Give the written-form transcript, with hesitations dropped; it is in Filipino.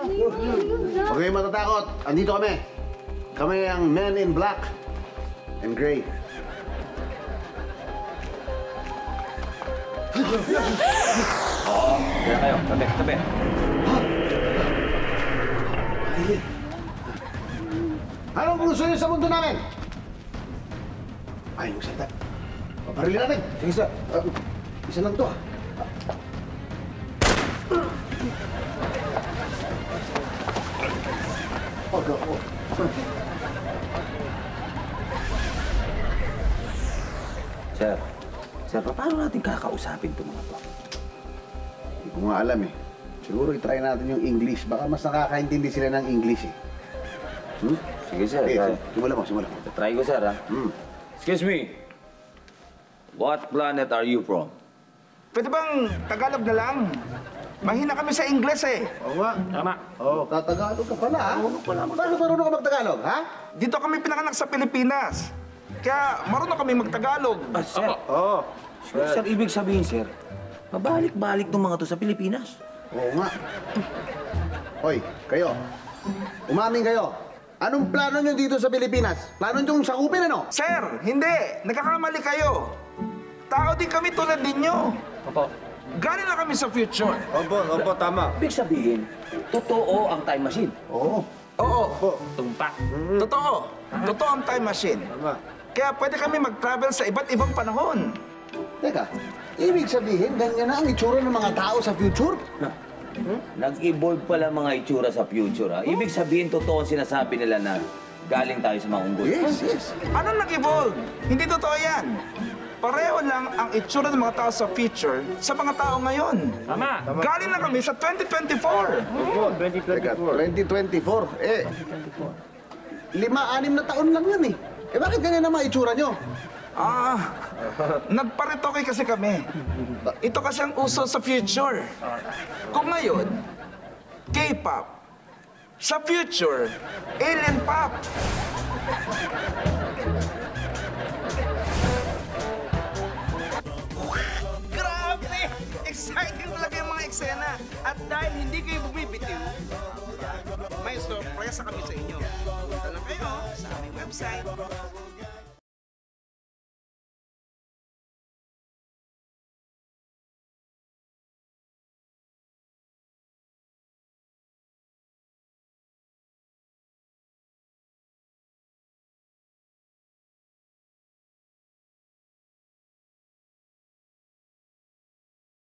Huwag kayong matatakot. Andito kami. Kami ang Men in Black and Gray. Oo, kaya kayo. Tabi, tabi. Anong gusto niyo sa mundo namin? Ay, yung salita. Paparilin natin. Sige, sir. Isa lang to, ah. Sir, paano natin kakausapin itong mga to? Hindi ko nga alam eh. Siguro itry natin yung English. Baka mas nakakaintindi sila ng English eh. Sige, sir. Simula mo, simula mo. Try ko, sir, ha? Excuse me. What planet are you from? Pwede bang Tagalog na lang? Mahina kami sa Ingles eh. Oo nga. Tama. Oo, Tagalog ka pala, ha? Paano marunong ka mag-Tagalog, ha? Dito kami pinanganak sa Pilipinas. Kaya marunong kami mag-Tagalog. Sir. Oo. Sir, ibig sabihin, sir, mabalik-balik ng mga to sa Pilipinas. Oo nga. Hoy, kayo. Umamin kayo. Anong plano nyo dito sa Pilipinas? Plano nyo sakupin, ano? Sir, hindi. Nagkakamali kayo. Tao din kami tulad ninyo. Opo. Galing na kami sa future. Opo, tama. Ibig sabihin, totoo ang time machine. Oo. Oo. Tumpak. Totoo. Totoo ang time machine. Tama. Kaya pwede kami mag-travel sa iba't ibang panahon. Teka, ibig sabihin, ganyan na ang itsura ng mga tao sa future? Nag-evolve pala mga itsura sa future, ha? Ibig sabihin, totoo ang sinasabi nila na galing tayo sa mga unggoy. Yes. Ano nag-evolve? Hindi totoo yan. Pareho lang ang itsura ng mga tao sa future sa mga tao ngayon. Tama. Galing na kami sa 2024. Opo, 2024. Teka, 2024. 5-6 na taon lang yan eh. Bakit ganyan ang mga itsura nyo? Nagparetoke kasi kami. Ito kasi ang uso sa future. Kung ngayon, K-pop. Sa future, alien pop. Grabe! Exciting talaga yung mga eksena. At dahil hindi kayo bumibitiw, may sorpresa kami sa inyo. Punta lang kayo sa aming website